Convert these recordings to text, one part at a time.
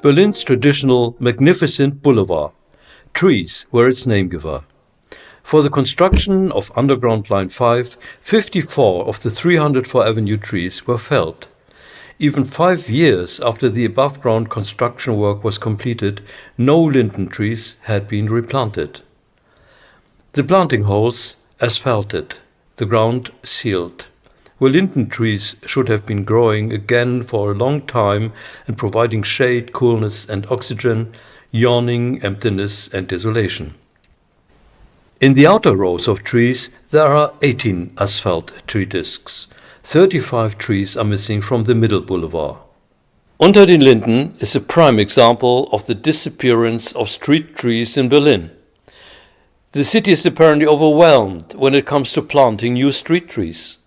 Berlin's traditional magnificent boulevard. Trees were its name giver. For the construction of Underground Line 5, 54 of the 304 Avenue trees were felled. Even 5 years after the above-ground construction work was completed, no linden trees had been replanted. The planting holes asphalted, the ground sealed, where linden trees should have been growing again for a long time and providing shade, coolness and oxygen, yawning emptiness and desolation. In the outer rows of trees there are 18 asphalt tree discs. 35 trees are missing from the middle boulevard. Unter Linden is a prime example of the disappearance of street trees in Berlin. The city is apparently overwhelmed when it comes to planting new street trees.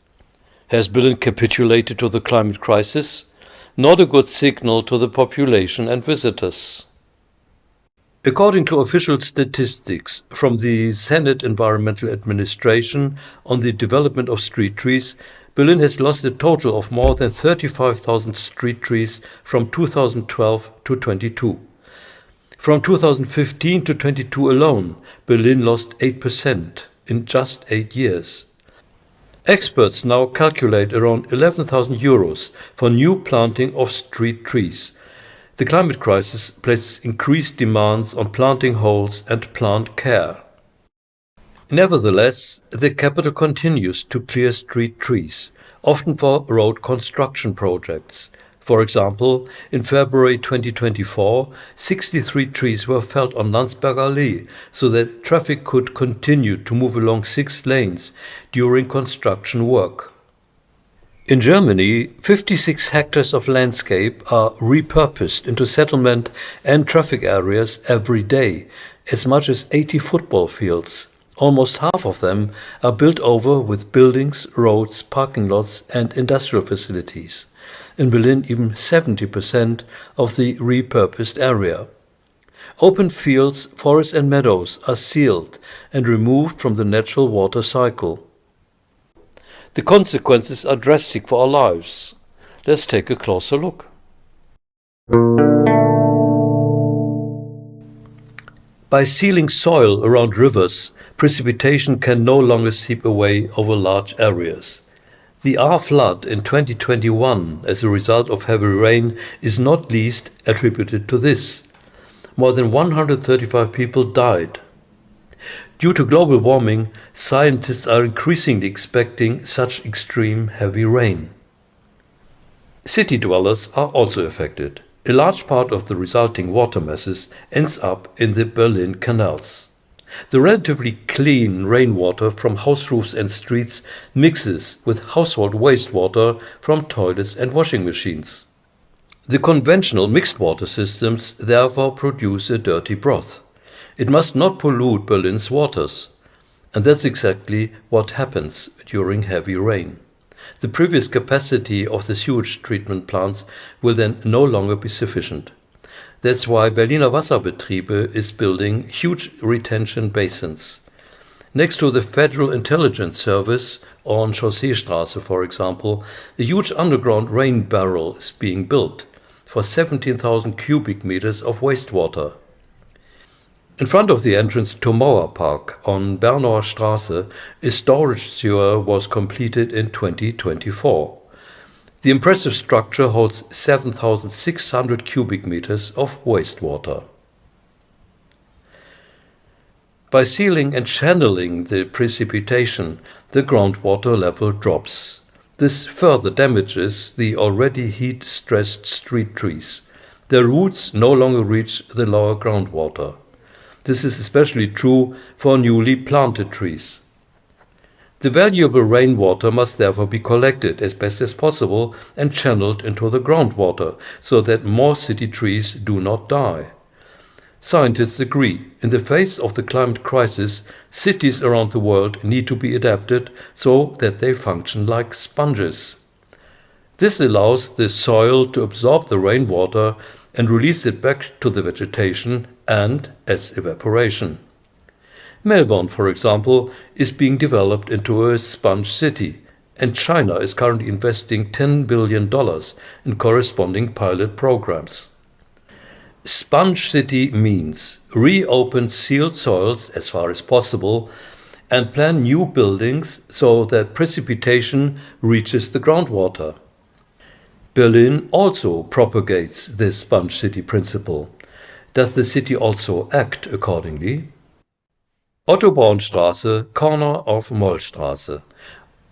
Has Berlin capitulated to the climate crisis? Not a good signal to the population and visitors. According to official statistics from the Senate Environmental Administration on the development of street trees, Berlin has lost a total of more than 35,000 street trees from 2012 to 22. From 2015 to 22 alone, Berlin lost 8% in just 8 years. Experts now calculate around 11,000 euros for new planting of street trees. The climate crisis places increased demands on planting holes and plant care. Nevertheless, the capital continues to clear street trees, often for road construction projects. For example, in February 2024, 63 trees were felled on Landsberger Allee so that traffic could continue to move along 6 lanes during construction work. In Germany, 56 hectares of landscape are repurposed into settlement and traffic areas every day, as much as 80 football fields. Almost half of them are built over with buildings, roads, parking lots and industrial facilities. In Berlin, even 70% of the repurposed area. Open fields, forests and meadows are sealed and removed from the natural water cycle. The consequences are drastic for our lives. Let's take a closer look. By sealing soil around rivers, precipitation can no longer seep away over large areas. The Ahr flood in 2021 as a result of heavy rain is not least attributed to this. More than 135 people died. Due to global warming, scientists are increasingly expecting such extreme heavy rain. City dwellers are also affected. A large part of the resulting water masses ends up in the Berlin canals. The relatively clean rainwater from house roofs and streets mixes with household wastewater from toilets and washing machines. The conventional mixed water systems therefore produce a dirty broth. It must not pollute Berlin's waters. And that's exactly what happens during heavy rain. The previous capacity of the sewage treatment plants will then no longer be sufficient. That's why Berliner Wasserbetriebe is building huge retention basins. Next to the Federal Intelligence Service on Chausseestraße, for example, a huge underground rain barrel is being built for 17,000 cubic meters of wastewater. In front of the entrance to Mauer Park on Bernauer Straße, a storage sewer was completed in 2024. The impressive structure holds 7,600 cubic meters of wastewater. By sealing and channeling the precipitation, the groundwater level drops. This further damages the already heat-stressed street trees. Their roots no longer reach the lower groundwater. This is especially true for newly planted trees. The valuable rainwater must therefore be collected as best as possible and channeled into the groundwater so that more city trees do not die. Scientists agree, in the face of the climate crisis, cities around the world need to be adapted so that they function like sponges. This allows the soil to absorb the rainwater and release it back to the vegetation and as evaporation. Melbourne, for example, is being developed into a sponge city, and China is currently investing $10 billion in corresponding pilot programs. Sponge city means reopen sealed soils as far as possible and plan new buildings so that precipitation reaches the groundwater. Berlin also propagates this sponge city principle. Does the city also act accordingly? Otto-Braun-Straße, corner of Mollstraße.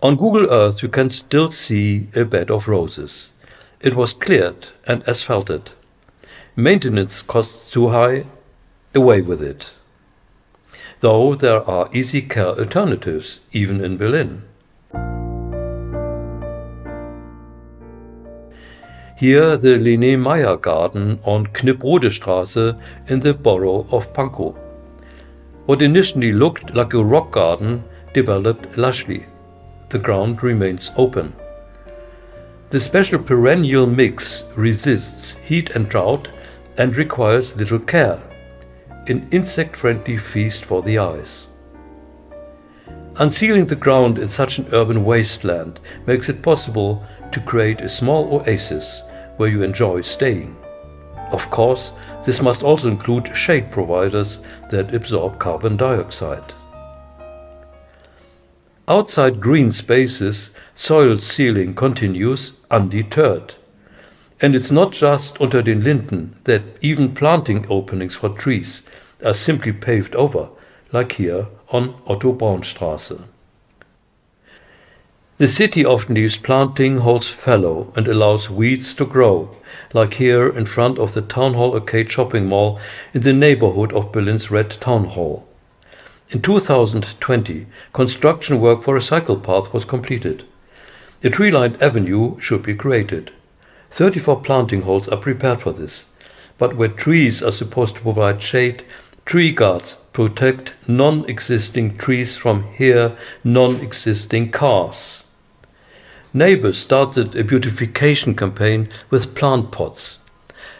On Google Earth you can still see a bed of roses. It was cleared and asphalted. Maintenance costs too high, away with it. Though there are easy care alternatives, even in Berlin. Here the Linné-Meyer Garden on Knipprode-Straße in the borough of Pankow. What initially looked like a rock garden developed lushly. The ground remains open. The special perennial mix resists heat and drought and requires little care. An insect-friendly feast for the eyes. Unsealing the ground in such an urban wasteland makes it possible to create a small oasis where you enjoy staying. Of course, this must also include shade providers that absorb carbon dioxide. Outside green spaces, soil sealing continues undeterred. And it's not just Unter den Linden that even planting openings for trees are simply paved over, like here on Otto-Braun-Straße. The city often leaves planting holes fallow and allows weeds to grow, like here in front of the Town Hall Arcade shopping mall in the neighborhood of Berlin's Red Town Hall. In 2020, construction work for a cycle path was completed. A tree-lined avenue should be created. 34 planting holes are prepared for this, but where trees are supposed to provide shade, tree guards protect non-existing trees from here non-existing cars. Neighbors started a beautification campaign with plant pots.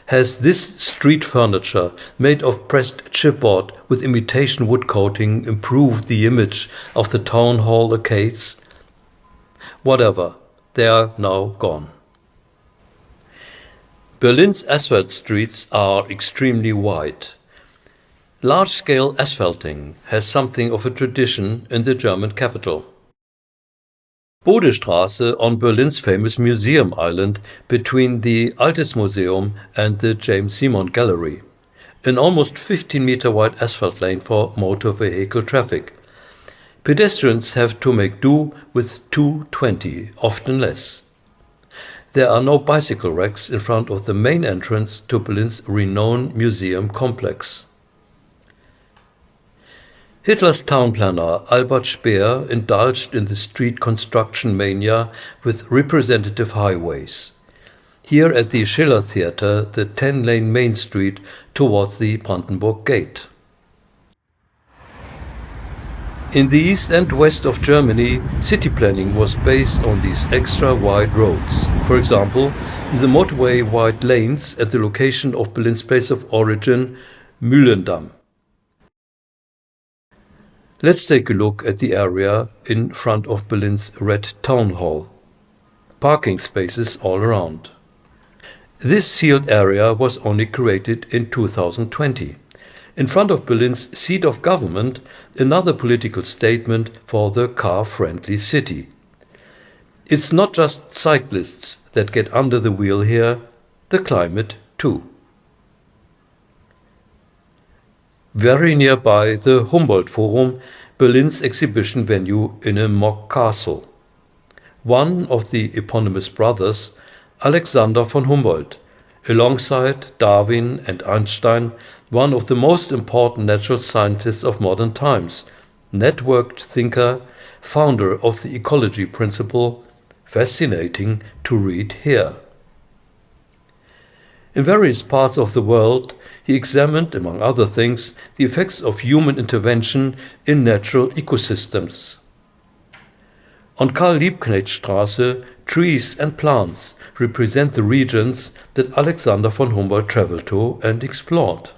Has this street furniture made of pressed chipboard with imitation wood coating improved the image of the town hall arcades? Whatever, they are now gone. Berlin's asphalt streets are extremely wide. Large-scale asphalting has something of a tradition in the German capital. Bodestraße on Berlin's famous museum island between the Altes Museum and the James Simon Gallery. An almost 15-meter wide asphalt lane for motor vehicle traffic. Pedestrians have to make do with 220, often less. There are no bicycle racks in front of the main entrance to Berlin's renowned museum complex. Hitler's town planner Albert Speer indulged in the street construction mania with representative highways. Here at the Schiller Theater, the 10-lane main street towards the Brandenburg Gate. In the east and west of Germany, city planning was based on these extra wide roads. For example, the motorway wide lanes at the location of Berlin's place of origin, Mühlendamm. Let's take a look at the area in front of Berlin's Red Town Hall. Parking spaces all around. This sealed area was only created in 2020. In front of Berlin's seat of government, another political statement for the car-friendly city. It's not just cyclists that get under the wheel here, the climate too. Very nearby the Humboldt Forum, Berlin's exhibition venue in a mock castle. One of the eponymous brothers, Alexander von Humboldt, alongside Darwin and Einstein, one of the most important natural scientists of modern times, networked thinker, founder of the ecology principle, fascinating to read here. In various parts of the world, he examined, among other things, the effects of human intervention in natural ecosystems. On Karl-Liebknecht-Straße, trees and plants represent the regions that Alexander von Humboldt traveled to and explored.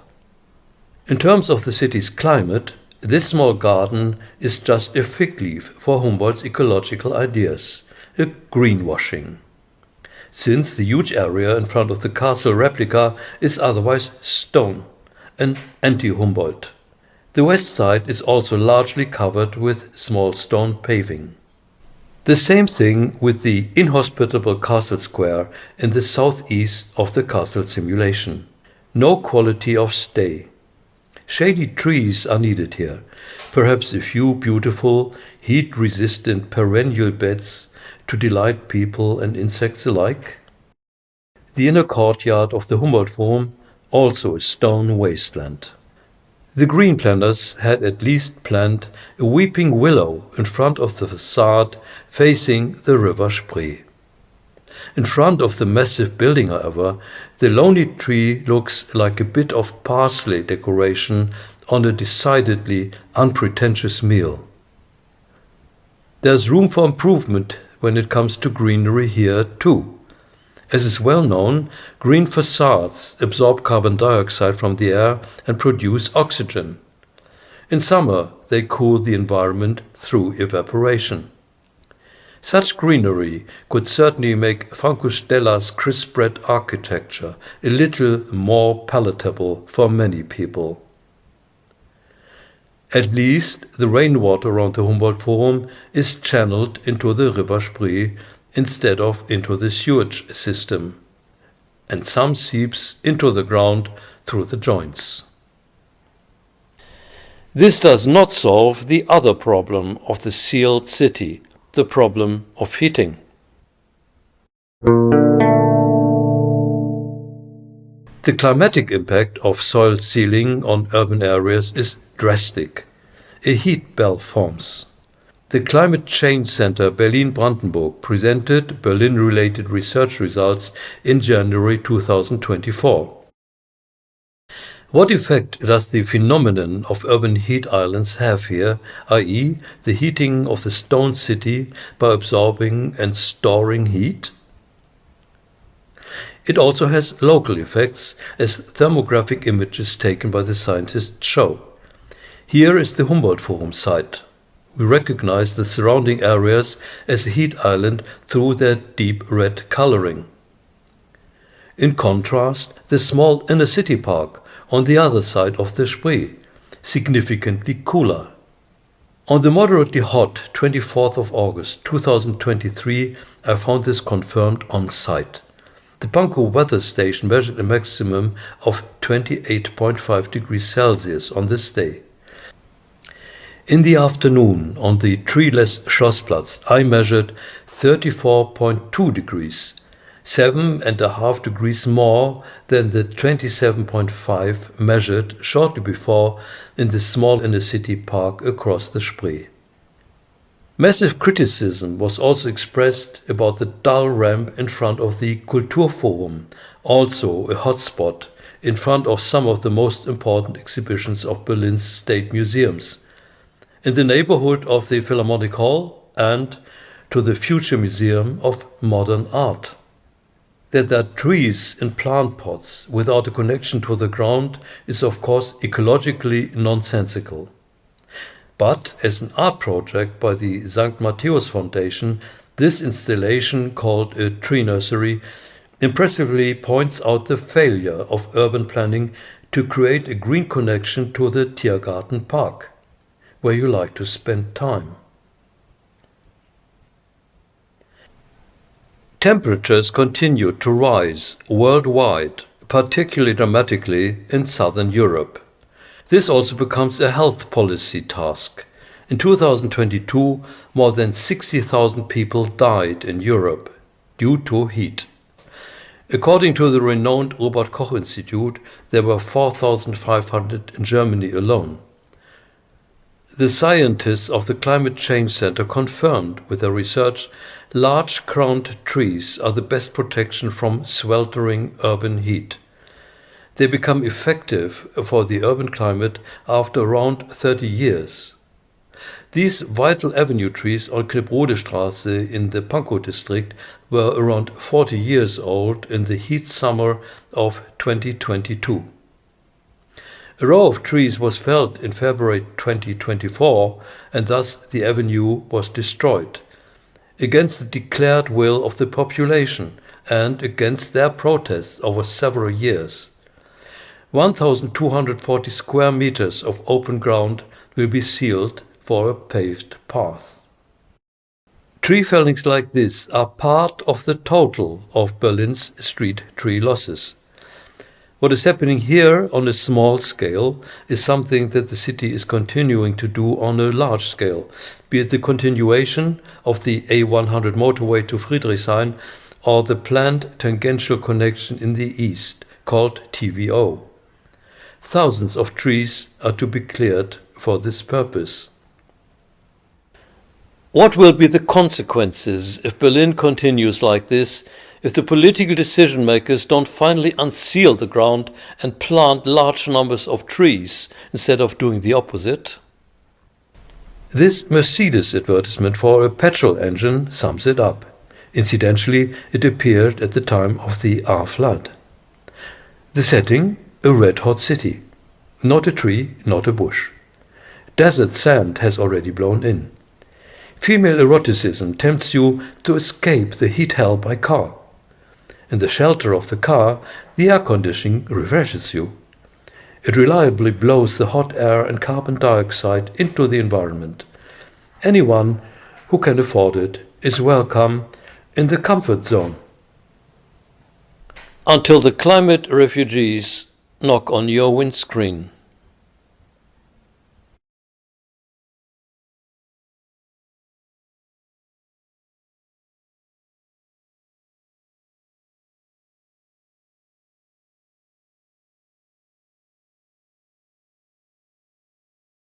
In terms of the city's climate, this small garden is just a fig leaf for Humboldt's ecological ideas, a greenwashing. since the huge area in front of the castle replica is otherwise stone, an anti-Humboldt. The west side is also largely covered with small stone paving. The same thing with the inhospitable castle square in the southeast of the castle simulation. No quality of stay. Shady trees are needed here, perhaps a few beautiful, heat-resistant perennial beds to delight people and insects alike. The inner courtyard of the Humboldt Forum, also a stone wasteland. The green planners had at least planted a weeping willow in front of the facade facing the river Spree. In front of the massive building, however, the lonely tree looks like a bit of parsley decoration on a decidedly unpretentious meal. There's room for improvement when it comes to greenery here too. As is well known, green facades absorb carbon dioxide from the air and produce oxygen. In summer, they cool the environment through evaporation. Such greenery could certainly make Franco-Stella's crisp red architecture a little more palatable for many people. At least the rainwater around the Humboldt Forum is channeled into the river Spree instead of into the sewage system, and some seeps into the ground through the joints. This does not solve the other problem of the sealed city, the problem of heating. The climatic impact of soil sealing on urban areas is drastic. A heat belt forms. The Climate Change Center Berlin-Brandenburg presented Berlin-related research results in January 2024. What effect does the phenomenon of urban heat islands have here, i.e., the heating of the stone city by absorbing and storing heat? It also has local effects, as thermographic images taken by the scientists show. Here is the Humboldt Forum site. We recognize the surrounding areas as a heat island through their deep red coloring. In contrast, the small inner city park on the other side of the Spree, significantly cooler. On the moderately hot 24th of August 2023, I found this confirmed on site. The Pankow weather station measured a maximum of 28.5 degrees Celsius on this day. In the afternoon, on the treeless Schlossplatz, I measured 34.2 degrees, 7.5 degrees more than the 27.5 measured shortly before in the small inner city park across the Spree. Massive criticism was also expressed about the dull ramp in front of the Kulturforum, also a hotspot in front of some of the most important exhibitions of Berlin's state museums, in the neighborhood of the Philharmonic Hall and to the Future Museum of Modern Art. That there are trees in plant pots without a connection to the ground is of course ecologically nonsensical. But as an art project by the St. Matthäus Foundation, this installation, called a tree nursery, impressively points out the failure of urban planning to create a green connection to the Tiergarten Park, where you like to spend time. Temperatures continue to rise worldwide, particularly dramatically in southern Europe. This also becomes a health policy task. In 2022, more than 60,000 people died in Europe due to heat. According to the renowned Robert Koch Institute, there were 4,500 in Germany alone. The scientists of the Climate Change Center confirmed with their research large crowned trees are the best protection from sweltering urban heat. They become effective for the urban climate after around 30 years. These vital avenue trees on Knipprodestraße in the Pankow district were around 40 years old in the heat summer of 2022. A row of trees was felled in February 2024, and thus the avenue was destroyed, against the declared will of the population, and against their protests over several years. 1,240 square meters of open ground will be sealed for a paved path. Tree fellings like this are part of the total of Berlin's street tree losses. What is happening here on a small scale is something that the city is continuing to do on a large scale, be it the continuation of the A100 motorway to Friedrichshain or the planned tangential connection in the east, called TVO. Thousands of trees are to be cleared for this purpose. What will be the consequences if Berlin continues like this, if the political decision makers don't finally unseal the ground and plant large numbers of trees instead of doing the opposite? This Mercedes advertisement for a petrol engine sums it up. Incidentally, it appeared at the time of the R flood. The setting: a red-hot city. Not a tree, not a bush. Desert sand has already blown in. Female eroticism tempts you to escape the heat hell by car. In the shelter of the car, the air conditioning refreshes you. It reliably blows the hot air and carbon dioxide into the environment. Anyone who can afford it is welcome in the comfort zone. Until the climate refugees knock on your windscreen.